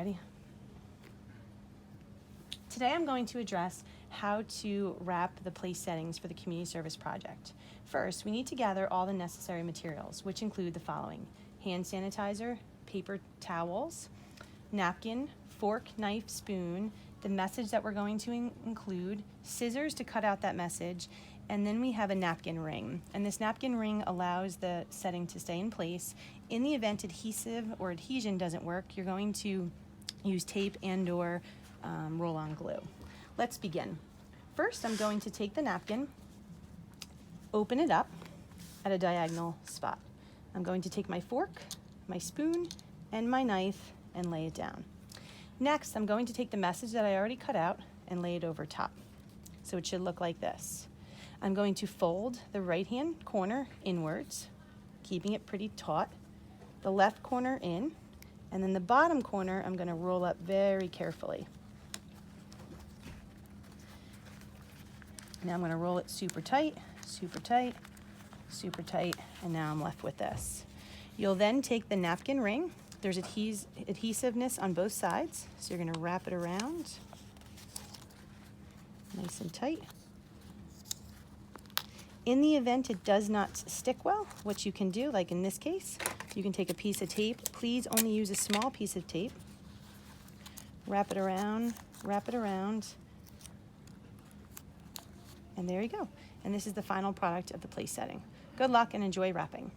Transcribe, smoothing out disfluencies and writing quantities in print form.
ready? Today I'm going to address how to wrap the place settings for the community service project. First, we need to gather all the necessary materials, which include the following: hand sanitizer, paper towels, napkin, fork, knife, spoon, the message that we're going to include, scissors to cut out that message, and then we have a napkin ring. And this napkin ring allows the setting to stay in place. In the event adhesive or adhesion doesn't work, you're going to use tape and/or roll-on glue. Let's begin. First, I'm going to take the napkin, open it up at a diagonal spot. I'm going to take my fork, my spoon, and my knife and lay it down. Next, I'm going to take the message that I already cut out and lay it over top. So it should look like this. I'm going to fold the right-hand corner inwards, keeping it pretty taut, the left corner in, and then the bottom corner I'm going to roll up very carefully. Now I'm going to roll it super tight, super tight, super tight, and now I'm left with this. You'll then take the napkin ring. There's adhesiveness on both sides, so you're going to wrap it around nice and tight. In the event it does not stick well, what you can do, like in this case, you can take a piece of tape. Please only use a small piece of tape. Wrap it around, and there you go. And this is the final product of the place setting. Good luck and enjoy wrapping.